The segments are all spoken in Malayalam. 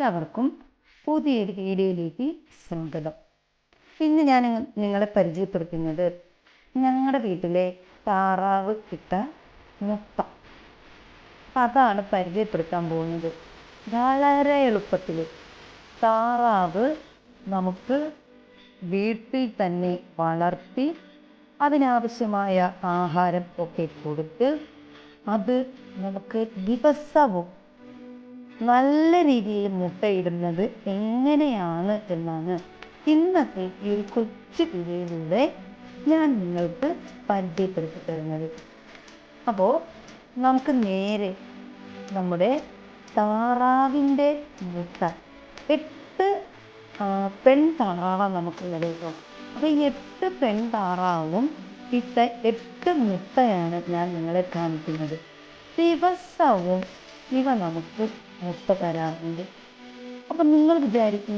എല്ലാവർക്കും പുതിയൊരു വീഡിയോയിലേക്ക് സ്വാഗതം. ഇന്ന് ഞാൻ നിങ്ങളെ പരിചയപ്പെടുത്തുന്നത് ഞങ്ങളുടെ വീട്ടിലെ താറാവ് ഇട്ട മുട്ട. അതാണ് പരിചയപ്പെടുത്താൻ പോകുന്നത്. വളരെ എളുപ്പത്തിൽ താറാവ് നമുക്ക് വീട്ടിൽ തന്നെ വളർത്തി അതിനാവശ്യമായ ആഹാരം ഒക്കെ കൊടുത്ത് അത് നമുക്ക് ദിവസവും നല്ല രീതിയിൽ മുട്ടയിടുന്നത് എങ്ങനെയാണ് എന്നാണ് ഇന്നത്തെ ഈ ഒരു കൊച്ചു വീഡിയോയിലൂടെ ഞാൻ നിങ്ങൾക്ക് പരിചയപ്പെടുത്തി തരുന്നത്. അപ്പോൾ നമുക്ക് നേരെ നമ്മുടെ താറാവിൻ്റെ മുട്ട 8 പെൺ താറാവാണ് നമുക്കുള്ളത് കേട്ടോ. അപ്പോൾ ഈ 8 പെൺ താറാവും ഇട്ട 8 മുട്ടയാണ് ഞാൻ നിങ്ങളെ കാണിക്കുന്നത്. ദിവസവും ഇവ നമുക്ക് മുട്ട തരാറുണ്ട്. അപ്പം നിങ്ങൾ വിചാരിക്കും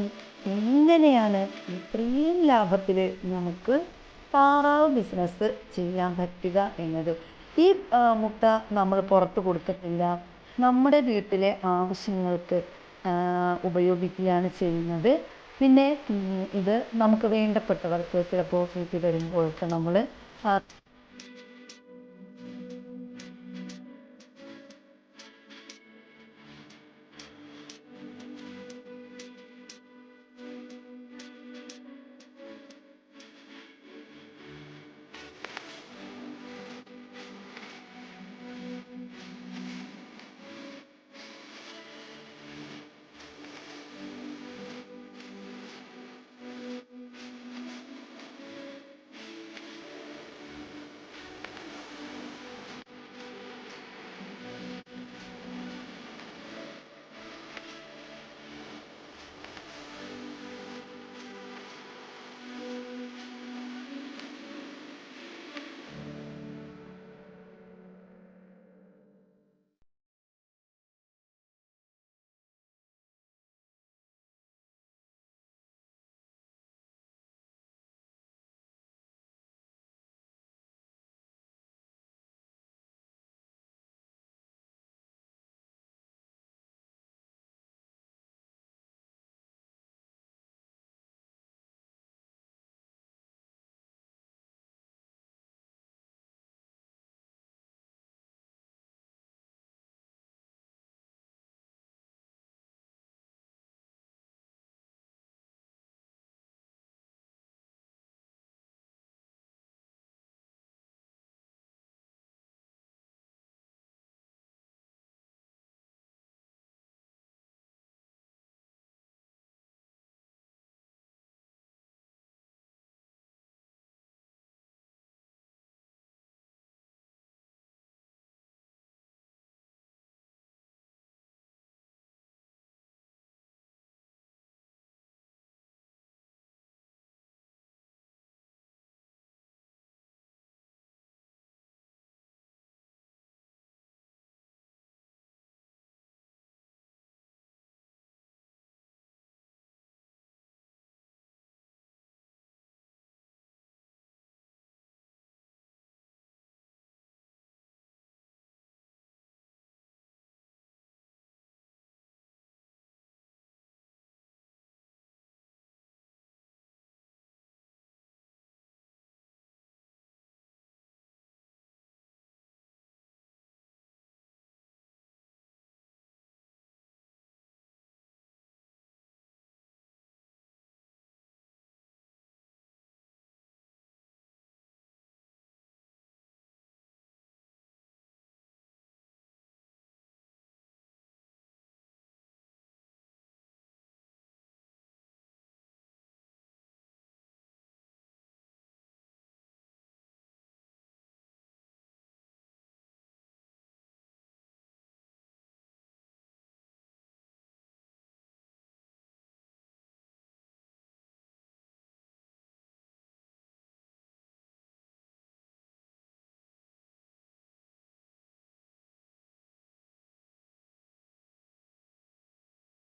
എങ്ങനെയാണ് ഇത്രയും ലാഭത്തിൽ നമുക്ക് താറാവ് ബിസിനസ് ചെയ്യാൻ പറ്റുക എന്നത്. ഈ മുട്ട നമ്മൾ പുറത്ത് കൊടുക്കത്തില്ല, നമ്മുടെ വീട്ടിലെ ആവശ്യങ്ങൾക്ക് ഉപയോഗിക്കുകയാണ് ചെയ്യുന്നത്. പിന്നെ ഇത് നമുക്ക് വേണ്ടപ്പെട്ടവർക്ക് ചിലപ്പോൾ വീട്ടിൽ വരുമ്പോഴൊക്കെ നമ്മൾ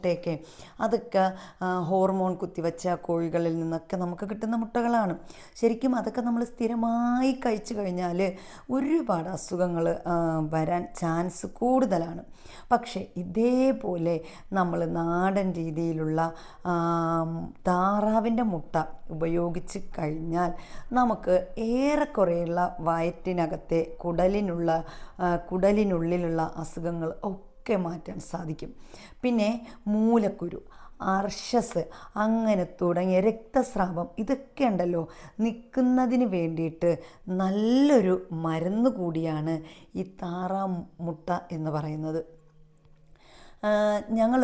മുട്ടയൊക്കെ അതൊക്കെ ഹോർമോൺ കുത്തിവെച്ച കോഴികളിൽ നിന്നൊക്കെ നമുക്ക് കിട്ടുന്ന മുട്ടകളാണ്. ശരിക്കും അതൊക്കെ നമ്മൾ സ്ഥിരമായി കഴിച്ചു കഴിഞ്ഞാൽ ഒരുപാട് അസുഖങ്ങൾ വരാൻ ചാൻസ് കൂടുതലാണ്. പക്ഷേ ഇതേപോലെ നമ്മൾ നാടൻ രീതിയിലുള്ള താറാവിൻ്റെ മുട്ട ഉപയോഗിച്ച് കഴിഞ്ഞാൽ നമുക്ക് ഏറെക്കുറെയുള്ള വയറ്റിനകത്തെ കുടലിനുള്ളിലുള്ള അസുഖങ്ങൾ ഒക്കെ മാറ്റാൻ സാധിക്കും. പിന്നെ മൂലക്കുരു, അർശസ് അങ്ങനെ തുടങ്ങിയ രക്തസ്രാവം ഇതൊക്കെ ഉണ്ടല്ലോ നിൽക്കുന്നതിന് വേണ്ടിയിട്ട് നല്ലൊരു മരുന്ന് കൂടിയാണ് ഈ താറാമുട്ട എന്ന് പറയുന്നത്. ഞങ്ങൾ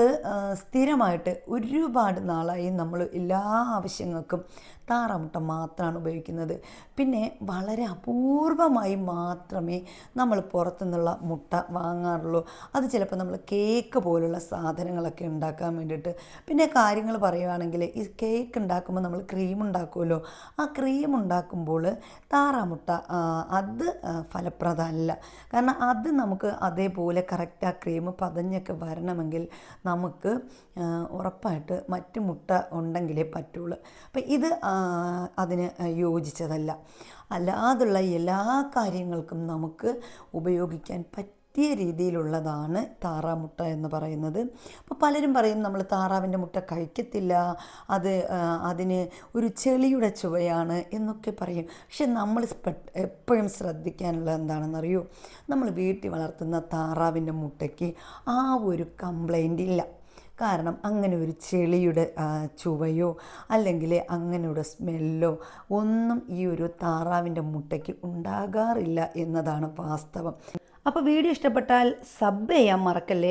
സ്ഥിരമായിട്ട് ഒരുപാട് നാളായി നമ്മൾ എല്ലാ ആവശ്യങ്ങൾക്കും താറാമുട്ട മാത്രമാണ് ഉപയോഗിക്കുന്നത്. പിന്നെ വളരെ അപൂർവമായി മാത്രമേ നമ്മൾ പുറത്തുനിന്നുള്ള മുട്ട വാങ്ങാറുള്ളൂ. അത് ചിലപ്പോൾ നമ്മൾ കേക്ക് പോലുള്ള സാധനങ്ങളൊക്കെ ഉണ്ടാക്കാൻ വേണ്ടിയിട്ട്. പിന്നെ കാര്യങ്ങൾ പറയുകയാണെങ്കിൽ ഈ കേക്ക് ഉണ്ടാക്കുമ്പോൾ നമ്മൾ ക്രീം ഉണ്ടാക്കുമല്ലോ, ആ ക്രീം ഉണ്ടാക്കുമ്പോൾ താറാമുട്ട അത് ഫലപ്രദമല്ല. കാരണം അത് നമുക്ക് അതേപോലെ കറക്റ്റ് ആ ക്രീം പതഞ്ഞൊക്കെ വരണമെങ്കിൽ നമുക്ക് ഉറപ്പായിട്ട് മറ്റ് മുട്ട ഉണ്ടെങ്കിലേ പറ്റുള്ളൂ. അപ്പം ഇത് അതിന് യോജിച്ചതല്ല. അല്ലാതുള്ള എല്ലാ കാര്യങ്ങൾക്കും നമുക്ക് ഉപയോഗിക്കാൻ പറ്റിയ രീതിയിലുള്ളതാണ് താറാമുട്ട എന്ന് പറയുന്നത്. അപ്പോൾ പലരും പറയും നമ്മൾ താറാവിൻ്റെ മുട്ട കഴിക്കത്തില്ല, അതിന് ഒരു ചെളിയുടെ ചുവയാണ് എന്നൊക്കെ പറയും. പക്ഷെ നമ്മൾ എപ്പോഴും ശ്രദ്ധിക്കാനുള്ളത് എന്താണെന്നറിയോ, നമ്മൾ വീട്ടിൽ വളർത്തുന്ന താറാവിൻ്റെ മുട്ടയ്ക്ക് ആ ഒരു കംപ്ലൈൻ്റ് ഇല്ല. കാരണം അങ്ങനെ ഒരു ചെളിയുടെ ചുവയോ അല്ലെങ്കിൽ അങ്ങനെയുള്ള സ്മെല്ലോ ഒന്നും ഈ ഒരു താറാവിൻ്റെ മുട്ടയ്ക്ക് ഉണ്ടാകാറില്ല എന്നതാണ് വാസ്തവം. അപ്പോൾ വീഡിയോ ഇഷ്ടപ്പെട്ടാൽ സബ് ചെയ്യാൻ മറക്കല്ലേ.